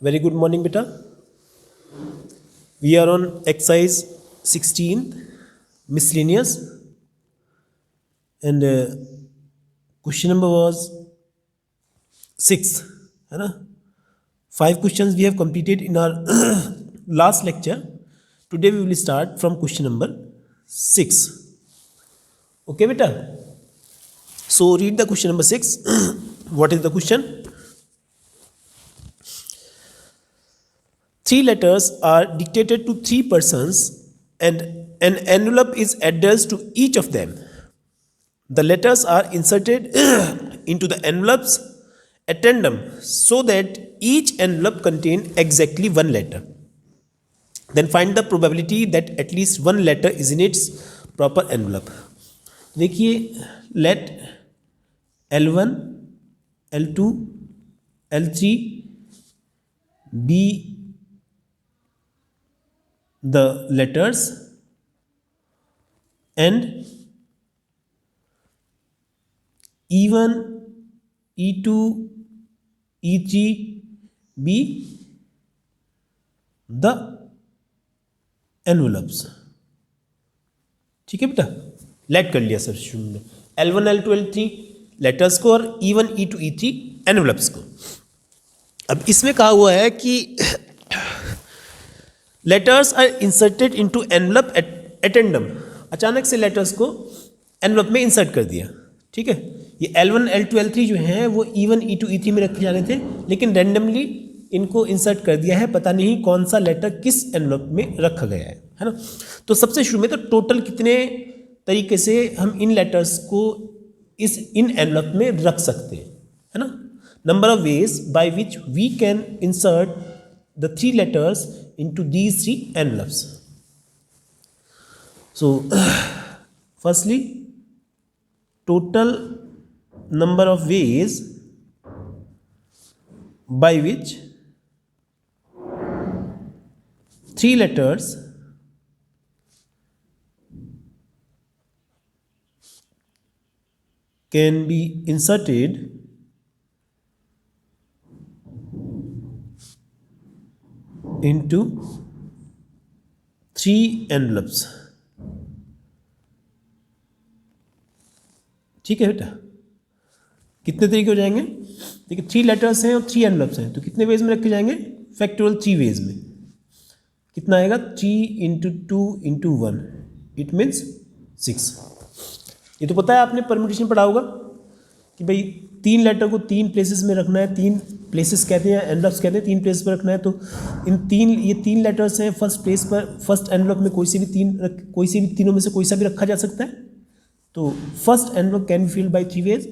Very good morning, beta. We are on exercise 16, miscellaneous, and question number was 6. है ना? 5 questions we have completed in our last lecture. Today we will start from question number 6. Okay, beta. So read the question number 6. What is the question? 3 letters are dictated to 3 persons and an envelope is addressed to each of them. The letters are inserted into the envelopes at tandem so that each envelope contains exactly one letter. Then find the probability that at least one letter is in its proper envelope. देखिए, let L1, L2, L3 be the letters and E1, E2, E3 be the envelopes. ठीक है बेटा, late कर लिया sir शुरू में L1, L2, L3 letters को और E1, E2, E3 एनवलप्स को. अब इसमें कहा हुआ है कि letters are inserted into envelope at tandem. अचानक से लेटर्स को एनवलप में इंसर्ट कर दिया. ठीक है, ये L1, L2, L3 जो हैं वो E1, E2, E3 में रखे जाने थे, लेकिन रैंडमली इनको इंसर्ट कर दिया है. पता नहीं कौन सा लेटर किस एनवलप में रखा गया है ना. तो सबसे शुरू में तो टोटल कितने तरीके से हम इन लेटर्स को इन एनवलप में रख सकते हैं, है ना. Number of ways by which we can insert the 3 letters into these 3 envelopes. So firstly, total number of ways by which 3 letters can be inserted into 3 envelopes. ठीक है बेटा, कितने तरीके हो जाएंगे? देखिए 3 लेटर्स हैं और 3 एनवलप्स हैं, तो कितने वेज में रखे जाएंगे? फैक्टोरियल 3 वेज में. कितना आएगा? 3 इंटू 2 इंटू 1, इट मीन्स 6. ये तो पता है, आपने परम्यूटेशन पढ़ा होगा कि भाई 3 लेटर को 3 प्लेसेस में रखना है. 3 प्लेसेस कहते हैं, एनवलप्स कहते हैं, 3 प्लेस पर रखना है. तो ये 3 लेटर्स हैं. फर्स्ट प्लेस पर, फर्स्ट एनवलप में कोई से भी तीनों में से कोई सा भी रखा जा सकता है. तो first envelope can be filled by 3 ways.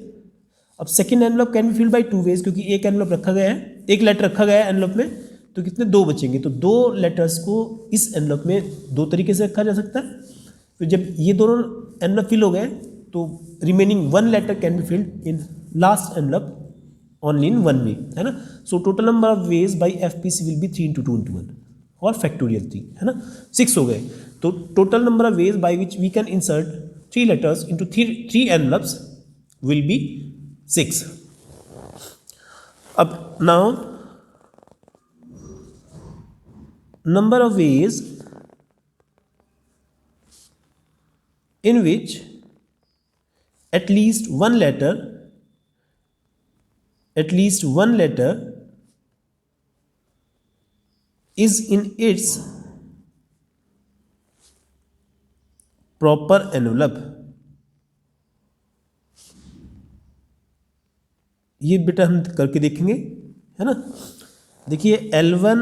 अब second envelope can be filled by 2 ways, क्योंकि एक एनवलप रखा गया है, एक लेटर रखा गया है एनवलप में, तो कितने 2 बचेंगे. तो 2 लेटर्स को इस एनवलप में 2 तरीके से रखा जा सकता है. तो जब ये दोनों एनवलप फिल हो गए तो remaining 1 letter can be filled in last envelope only in 1 way, है ना. So total number of ways by FPC will be 3 into 2 into 1 और factorial 3, है ना. 6 हो गए. तो total number of ways by which we can insert 3 letters into 3 envelopes will be 6. अब now number of ways in which at least one letter is in its proper envelope. ये बेटा हम करके देखेंगे, है ना. देखिए L1,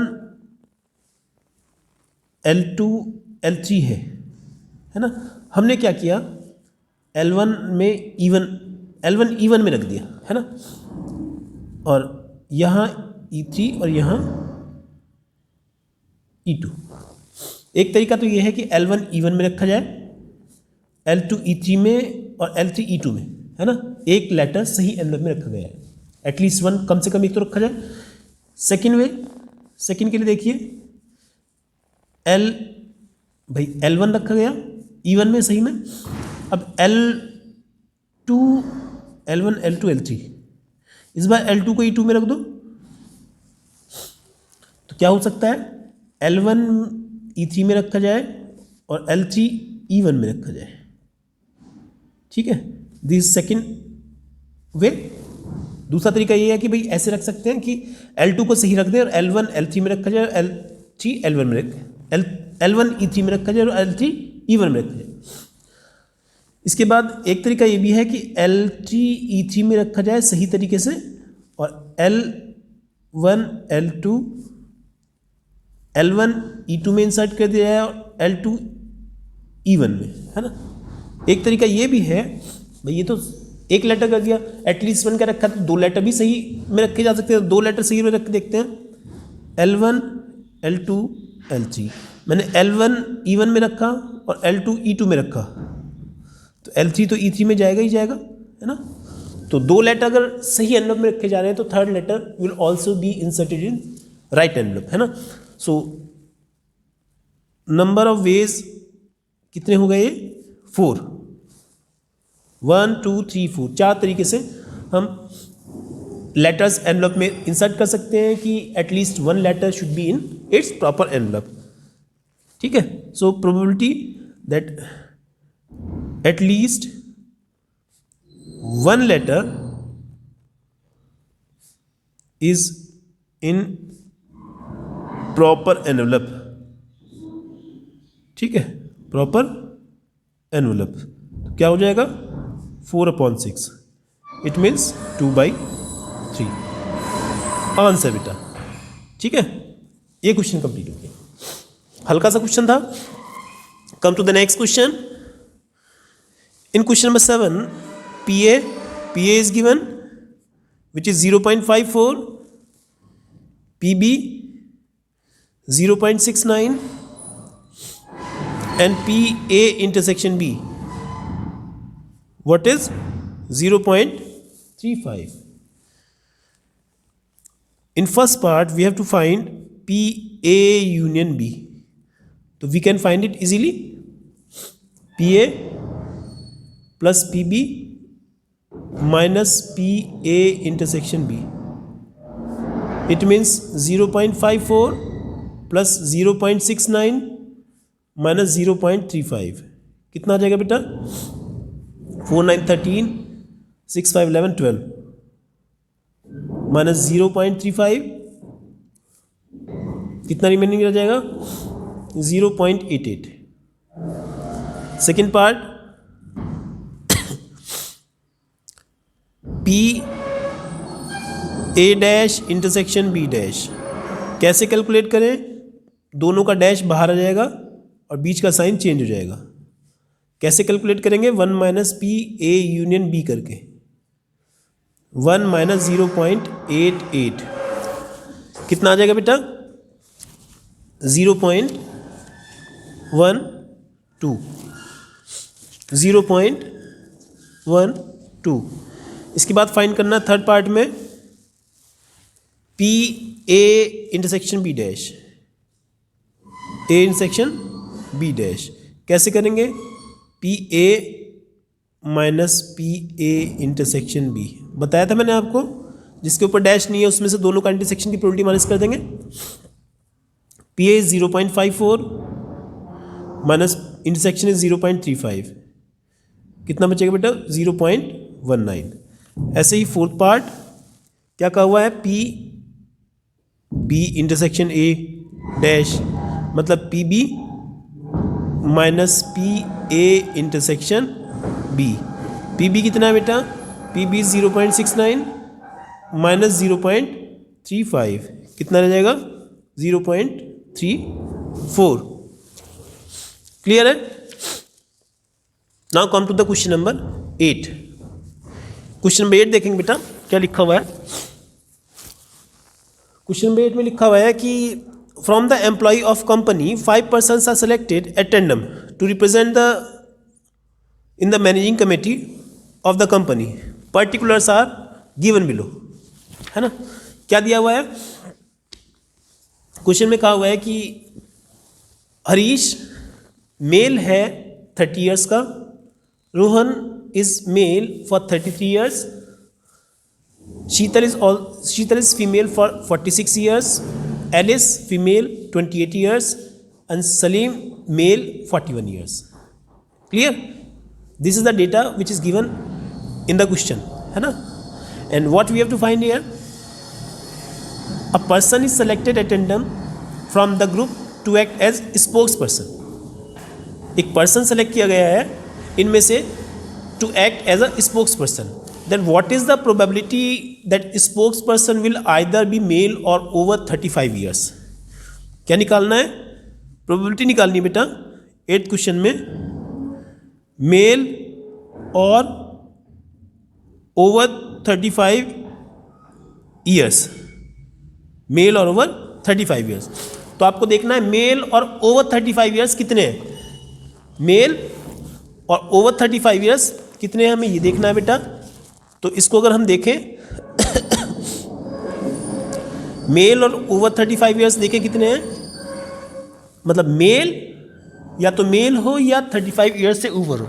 L2, L3 है ना. हमने क्या किया? L1 में L1 E1 में रख दिया, है ना. और यहाँ E3 और यहाँ E2. एक तरीका तो ये है कि L1 E1 में रखा जाए, L2 E3 में और L3 E2 में, है ना. एक लेटर सही एनवलप में रखा गया है. एटलीस्ट 1, कम से कम एक तो रखा जाए. सेकेंड के लिए देखिए, L1 रखा गया E1 में सही में. अब L1, L2, L3, इस बार L2 को E2 में रख दो. क्या हो सकता है, L1 E3 में रखा जाए और L3 E1 में रखा जाए, ठीक है, दिस सेकेंड वे। दूसरा तरीका ये है कि भाई ऐसे रख सकते हैं कि L2 को सही रख दें और L1 L3 में रखा जाए और L3 L1 में L1 E3 में रखा जाए और L3 E1 में रखा जाए। इसके बाद एक तरीका ये भी है कि L3 E3 में रखा जाए सही तरीके से और L1 L1 E2 में इंसर्ट कर दिया जाए और L2 E1 में, है ना। एक तरीका ये भी है, भाई ये तो एक लेटर कर दिया, एटलीस्ट वन का रखा तो दो लेटर भी सही में रखे जा सकते हैं, दो लेटर सही में रख के देखते हैं। L1 L2 L3, मैंने L1 E1 में रखा और L2 E2 में रखा, तो L3 तो E3 में जाएगा ही जाएगा, है ना। तो दो लेटर अगर सही एनवेलप में रखे जा रहे हैं तो third letter will also be inserted in right envelope, है ना। सो नंबर ऑफ वेज कितने हो गए, 4, 1 2 3 4, 4 तरीके से हम लेटर्स एनवेलप में इंसर्ट कर सकते हैं कि at least one letter should be in its proper envelope, ठीक है। So probability that at least one letter is in proper envelope, ठीक है, प्रॉपर एनवेलप, तो क्या हो जाएगा 4/6, इट मीन्स 2/3 आंसर बेटा, ठीक है। ये क्वेश्चन कंप्लीट हो गया, हल्का सा क्वेश्चन था। Come to the next question. In question number 7 PA is given which is 0.54, PB 0.69 and PA intersection B what is 0.35. In first part we have to find PA union B, so we can find it easily, PA plus PB minus PA intersection B, it means 0.54 plus 0.69 minus 0.35, कितना आ जाएगा बेटा, 4 9 13 6 5 11 12 minus 0.35, कितना remaining रह जाएगा 0.88. Second part P A dash intersection B dash, कैसे calculate करें, दोनों का डैश बाहर आ जाएगा और बीच का साइन चेंज हो जाएगा। कैसे कैलकुलेट करेंगे, 1 minus P A union B करके, 1 माइनस 0.88, कितना आ जाएगा बेटा 0.12, 0.12। इसके बाद फाइंड करना थर्ड पार्ट में P A intersection B dash, A intersection B dash कैसे करेंगे, P A minus P A intersection B बताया था मैंने आपको, जिसके ऊपर डैश नहीं है उसमें से दोनों का इंटरसेक्शन की प्रोबेबिलिटी माइनस कर देंगे। P A is 0.54 minus intersection is 0.35, कितना बचेगा बेटा 0.19। ऐसे ही फोर्थ पार्ट क्या कहा हुआ है, P B intersection A dash मतलब P B minus P A intersection B, P B कितना है बेटा, पी बी 0.69 माइनस 0.35, कितना रह जाएगा 0.34। क्लियर है। Now come to the question number 8। Question number 8 देखेंगे बेटा क्या लिखा हुआ है। क्वेश्चन नंबर 8 में लिखा हुआ है कि from the employ of company 5 persons are selected at random to represent the in the managing committee of the company, particulars are given below, है ना। क्या दिया हुआ है, क्वेश्चन में कहा हुआ है कि हरीश मेल है 30 years का, Rohan is male for 33 years, Sheetal is female for 46 years, Alice female 28 years and Salim male 41 years. Clear? This is the data which is given in the question, है ना? And what we have to find here? A person is selected at random from the group to act as spokesperson. एक person select किया गया है इनमें से to act as a spokesperson. Then what is the probability that spokesperson will either be male और over 35 years. क्या निकालना है? प्रोबेबिलिटी निकालनी है बेटा. 8th क्वेश्चन में मेल और ओवर 35 ईयर्स, मेल और ओवर 35 ईयर्स. तो आपको देखना है मेल और ओवर 35 ईयर्स कितने हैं. मेल और ओवर 35 ईयर्स कितने हैं हमें ये देखना है बेटा. तो इसको अगर हम देखें मेल और ओवर 35 ईयर्स देखें कितने हैं, मतलब मेल या तो मेल हो या 35 ईयर्स से ऊपर हो.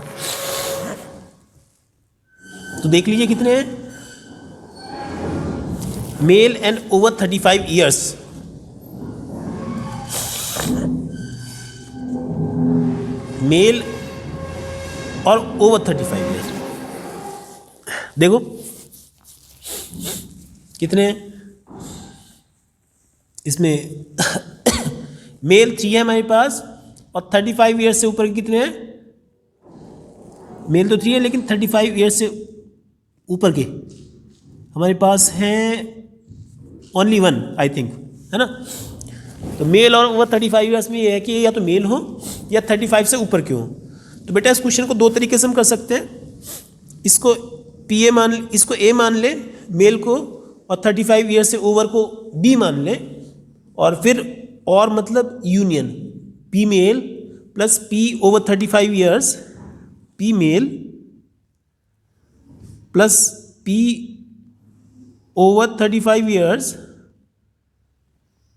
तो देख लीजिए कितने हैं male and over 35 years. Male और ओवर 35 ईयर्स देखो कितने हैं इसमें. मेल 3 है हमारे पास और 35 ईयर्स से ऊपर कितने हैं. मेल तो 3 है लेकिन 35 ईयर्स से ऊपर के हमारे पास हैं ओनली 1 आई थिंक, है ना. तो मेल और ओवर 35 ईयर्स में ये है कि या तो मेल हो या 35 से ऊपर के हो. तो बेटा इस क्वेश्चन को दो तरीके से हम कर सकते हैं. इसको पी ए इसको ए मान ले मेल को और 35 ईयर्स से ओवर को बी मान ले और फिर और मतलब union P male plus P over 35 years, P male plus P over 35 years,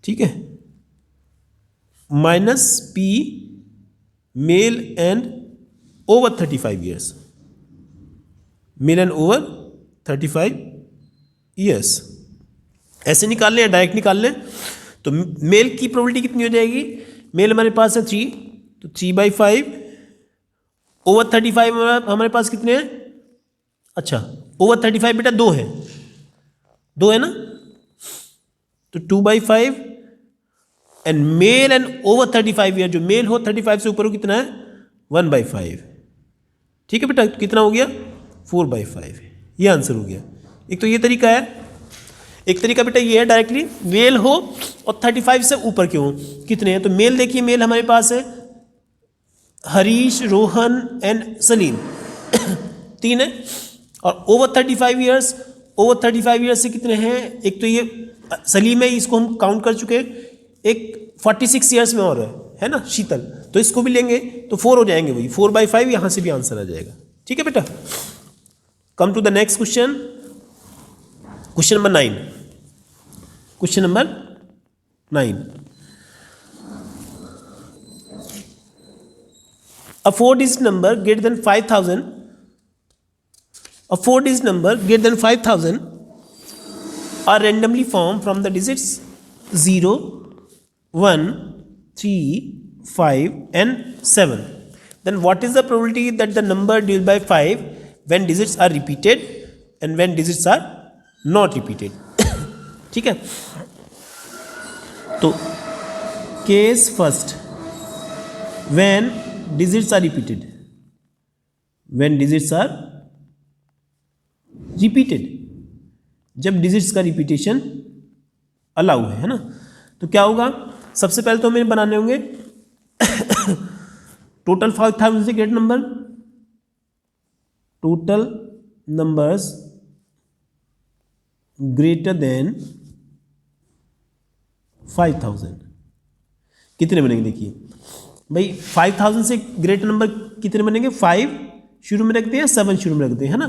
ठीक है, minus P male and over 35 years, male and over 35 years. ऐसे निकाल लें या डायरेक्ट निकाल लें. तो मेल की प्रोबेबिलिटी कितनी हो जाएगी. मेल हमारे पास है 3, तो 3/5. ओवर 35 हमारे पास कितने हैं. अच्छा ओवर 35 बेटा 2 है, 2 है ना. तो 2/5 and mail and over 35 year, जो मेल हो 35 से ऊपर हो कितना है 1/5. ठीक है बेटा, कितना हो गया 4/5. ये आंसर हो गया. एक तो ये तरीका है. एक तरीका बेटा ये है डायरेक्टली मेल हो और 35 से ऊपर के हो. कितने हैं. तो मेल देखिए मेल हमारे पास है हरीश, रोहन एंड सलीम 3 है. और ओवर 35 ईयर्स, ओवर 35 ईयर्स से कितने हैं. एक तो ये सलीम है, इसको हम काउंट कर चुके हैं. एक 46 ईयर्स में और है ना शीतल, तो इसको भी लेंगे तो 4 हो जाएंगे. वही 4/5 यहां से भी आंसर आ जाएगा. ठीक है बेटा. Come to the next question. Question number 9. Question number 9. A 4-digit number greater than 5,000. A 4-digit number greater than 5,000 are randomly formed from the digits 0, 1, 3, 5 and 7. Then what is the probability that the number divided by 5 when digits are repeated and when digits are not repeated. ठीक है. तो case first, when digits are repeated, when digits are repeated, जब digits का repetition allow है ना. तो क्या होगा, सबसे पहले तो हमें बनाने होंगे टोटल 5,000 से great number, total numbers greater than 5,000 कितने बनेंगे. देखिए भाई 5,000 से ग्रेटर नंबर कितने बनेंगे. 5 शुरू में रखते हैं, 7 शुरू में रखते हैं, है ना.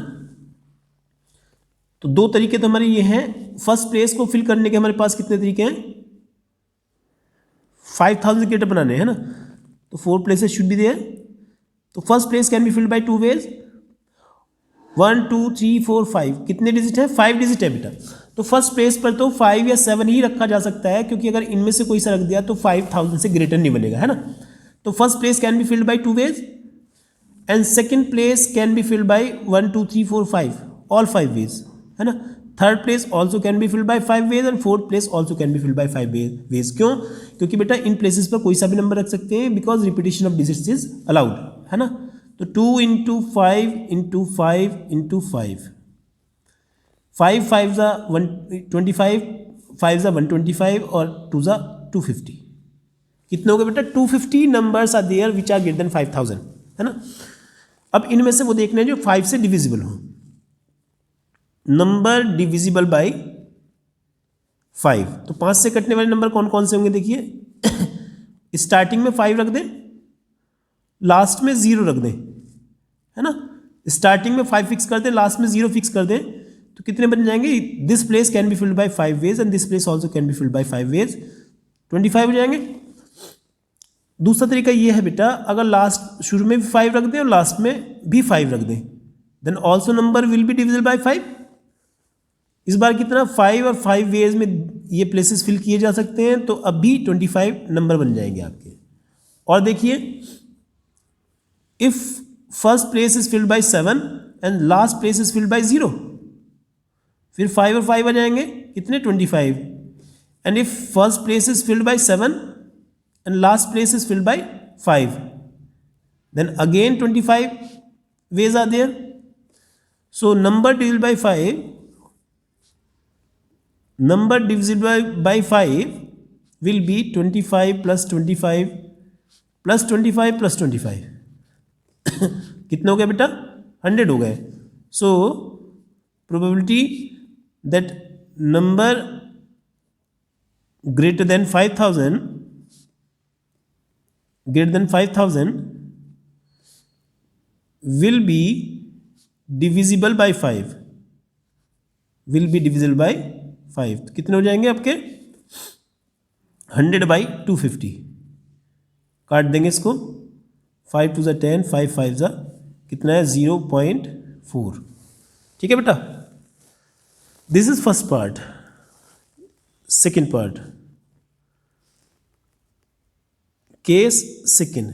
तो दो तरीके तो हमारे ये हैं. फर्स्ट प्लेस को फिल करने के हमारे पास कितने तरीके हैं. 5,000 ग्रेटर बनाने हैं, है ना. तो 4 प्लेसेस शुड बी देयर. तो first place can be filled by 2 ways. 1 2 3 4 5 कितने डिजिट है? 5 डिजिट है बेटा। तो फर्स्ट प्लेस पर तो 5 या 7 ही रखा जा सकता है, क्योंकि अगर इनमें से कोई सा रख दिया तो 5000 से ग्रेटर नहीं बनेगा, है ना। तो first place can be filled by 2 ways and second place can be filled by 1 2 3 4 5 all 5 ways, है ना। Third place also can be filled by 5 ways and fourth place also can be filled by 5 ways. क्यों? क्योंकि बेटा in places पर कोई सा भी number रख सकते हैं, because repetition of digits is allowed, है ना। तो 2 इंटू 5 इंटू 5 इंटू 5, 5 5 ज़ा 125, 5 ज़ा 125 और 2 ज़ा 250। कितने हो गए बेटा? 250 numbers are there which are greater than 5000, है ना। अब इनमें से वो देखना है जो 5 से डिविजिबल हो। नंबर डिविजिबल बाई 5, तो 5 से कटने वाले नंबर कौन कौन से होंगे? देखिए स्टार्टिंग में 5 रख दें, लास्ट में 0 रख दें, है ना। स्टार्टिंग में 5 फिक्स कर दें, लास्ट में 0 फिक्स कर दें, तो कितने बन जाएंगे? This place can be filled by 5 ways and this place also can be filled by 5 ways, 25 हो जाएंगे। दूसरा तरीका ये है बेटा, अगर लास्ट शुरू में भी 5 रख दें और लास्ट में भी 5 रख दें, then also number will be divisible by 5। इस बार कितना? 5 और 5 वेज में ये प्लेसेस फिल किए जा सकते हैं, तो अब भी 25 नंबर बन जाएंगे आपके। और देखिए, if first place is filled by 7 and last place is filled by 0, फिर 5 और 5 आ जाएंगे, कितने? 25। And if first place is filled by 7 and last place is filled by 5, then again 25 ways are there. So number divisible by 5, number divisible by 5 will be 25 plus 25 plus 25 plus 25 कितने हो गए बेटा? 100 हो गए। सो probability that number greater than 5000 will be divisible by 5, will be divisible by 5। तो कितने हो जाएंगे आपके? 100 बाई 250, काट देंगे इसको, 5 2 ज़ा 10, 5 5 ज़ा कितना है? 0.4। ठीक है बेटा, this is first part. Second part, case second,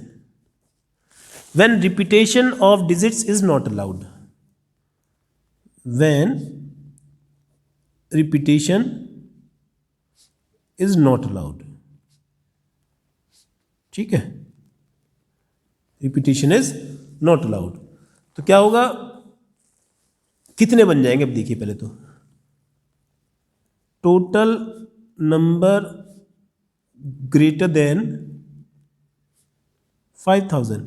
when repetition of digits is not allowed, when repetition is not allowed. ठीक है, रिपीटेशन इज नॉट अलाउड, तो क्या होगा? कितने बन जाएंगे? अब देखिए पहले तो टोटल नंबर ग्रेटर देन 5000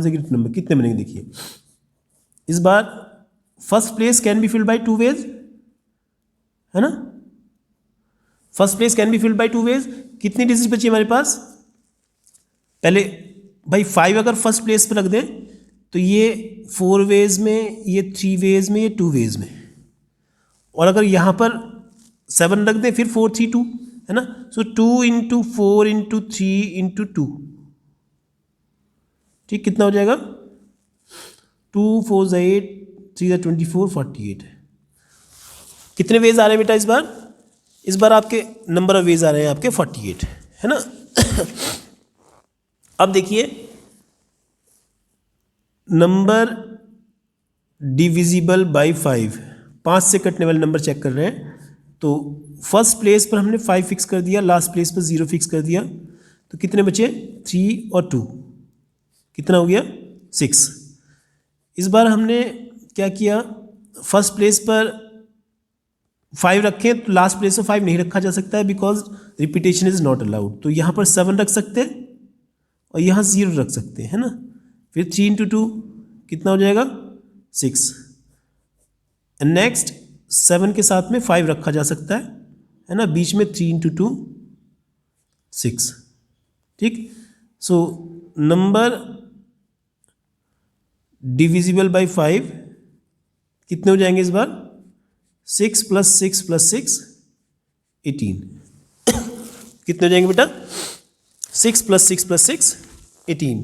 से ग्रेटर नंबर कितने बनेंगे? देखिए इस बार first place can be filled by 2 ways, है ना। First place can be filled by 2 ways. कितनी डिजिट बची हमारे पास? पहले भाई 5 अगर फर्स्ट प्लेस पर रख दें तो ये 4 वेज में, ये 3 वेज में, ये 2 वेज में, और अगर यहाँ पर 7 रख दें फिर 4 3 2, है ना। सो 2 इंटू 4 इंटू 3 इंटू 2, ठीक, कितना हो जाएगा? 2 4 ज़ा 8, 3 ज़ा 24, 48। कितने वेज आ रहे हैं बेटा इस बार? इस बार आपके नंबर ऑफ वेज आ रहे हैं आपके 48, है ना। अब देखिए नंबर डिविजिबल बाई 5, 5 से कटने वाले नंबर चेक कर रहे हैं। तो फर्स्ट प्लेस पर हमने 5 फिक्स कर दिया, लास्ट प्लेस पर 0 फिक्स कर दिया, तो कितने बचे? 3 और 2, कितना हो गया? 6। इस बार हमने क्या किया? फर्स्ट प्लेस पर 5 रखें तो लास्ट प्लेस पर 5 नहीं रखा जा सकता है, because repetition is not allowed. तो यहाँ पर 7 रख सकते हैं और यहाँ 0 रख सकते हैं, है ना। फिर 3 इंटू 2 कितना हो जाएगा? 6। एंड नेक्स्ट 7 के साथ में 5 रखा जा सकता है ना, बीच में 3 इंटू 2 6, ठीक। सो नंबर डिविजिबल बाई 5 कितने हो जाएंगे इस बार? 6 + 6 + 6 18। कितने हो जाएंगे बेटा? 6 + 6 + 6 18।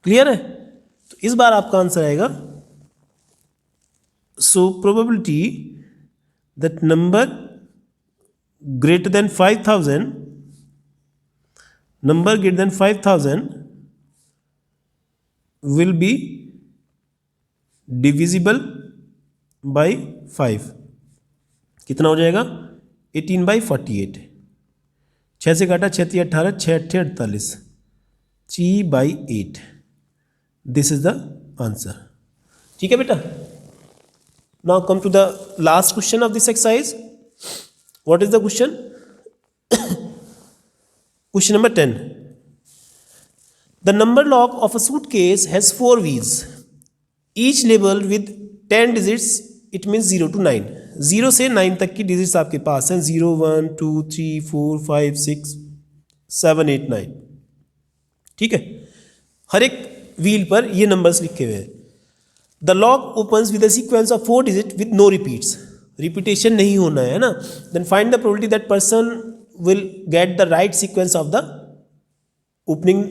क्लियर है? इस बार आपका आंसर आएगा, सो probability that number greater than 5000, number greater than 5000 will be divisible by 5. कितना हो जाएगा? 18/48. 6 से काटा, 6 3 18, 6 8 48, 3/8. This is the answer. ठीक है बेटा. Now come to the last question of this exercise. What is the question? Question number 10. The number lock of a suitcase has 4 wheels, each labeled with 10 digits. It means 0 to 9. 0 से 9 तक की digits आपके पास हैं. 0 1 2 3 4 5 6 7 8 9. ठीक है. हर एक wheel पर ये नंबर्स लिखे हुए हैं. The lock opens with a sequence of 4 digit with no repeats. Repetition नहीं होना है ना. Then find the probability that person will get the right sequence of the opening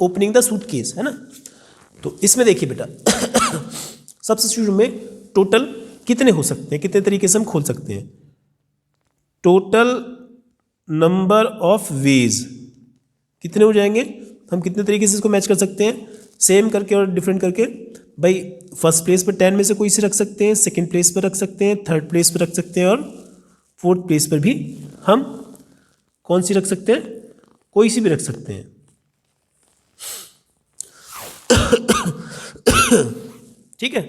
opening the suitcase, है ना. तो इसमें देखिए बेटा, सबसे शुरू में टोटल कितने हो सकते हैं, कितने तरीके से हम खोल सकते हैं. टोटल नंबर ऑफ वेज कितने हो जाएंगे, हम कितने तरीके से इसको मैच कर सकते हैं. सेम करके और डिफरेंट करके. भाई फर्स्ट प्लेस पर 10 में से कोई से रख सकते हैं, सेकंड प्लेस पर रख सकते हैं, थर्ड प्लेस पर रख सकते हैं, और फोर्थ प्लेस पर भी हम कौन सी रख सकते हैं, कोई सी भी रख सकते हैं. ठीक है.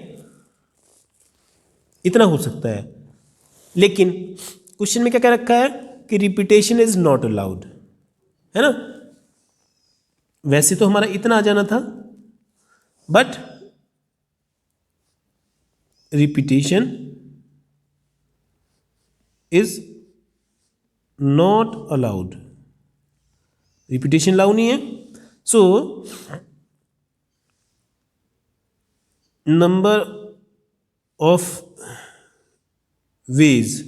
इतना हो सकता है. लेकिन क्वेश्चन में क्या क्या रखा है कि रिपीटेशन इज नॉट अलाउड, है ना. वैसे तो हमारा इतना आ जाना था, but repetition is not allowed. Repetition allow नहीं है. So number of veg,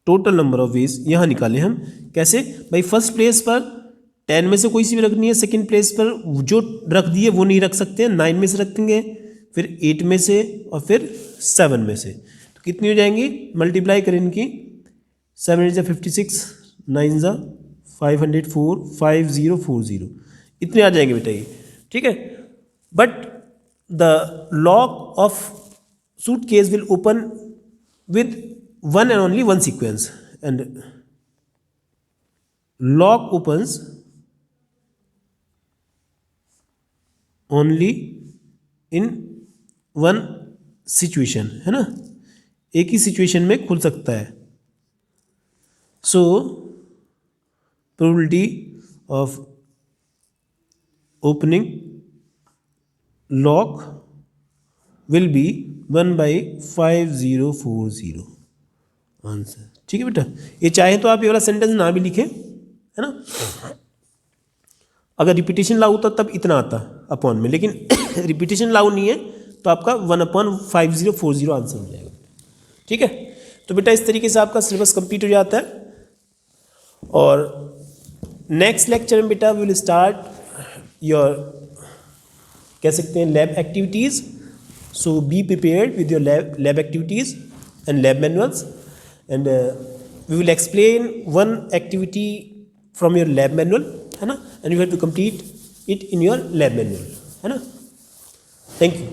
total number of veg यहां निकाले हम. कैसे? भाई फर्स्ट प्लेस पर 10 में से कोई सी भी रखनी है, सेकंड प्लेस पर जो रख दिए वो नहीं रख सकते हैं, 9 में से रखेंगे, फिर 8 में से, और फिर 7 में से. तो कितनी हो जाएंगी? मल्टीप्लाई करें इनकी. 7 8 56, 9 504, 5040, इतने आ जाएंगे बेटा ये. ठीक है. But the lock of suitcase will open with one and only one sequence, and lock opens only in one situation, है ना. एक ही सिचुएशन में खुल सकता है. सो probability of opening lock will be 1/5040. Answer. ठीक है बेटा. ये चाहे तो आप ये वाला सेंटेंस ना भी लिखें, है ना. अगर रिपीटेशन लागू होता तब इतना आता अपॉन में, लेकिन रिपीटेशन लागू नहीं है तो आपका 1/5040 आंसर हो जाएगा. ठीक है. तो बेटा इस तरीके से आपका सिलेबस कंप्लीट हो जाता है. और नेक्स्ट लेक्चर में बेटा वी विल स्टार्ट योर, कह सकते हैं, lab activities. So be prepared with your lab activities and lab manuals, and we will explain one activity from your lab manual, है ना, and you have to complete it in your lab manual, है ना. Thank you.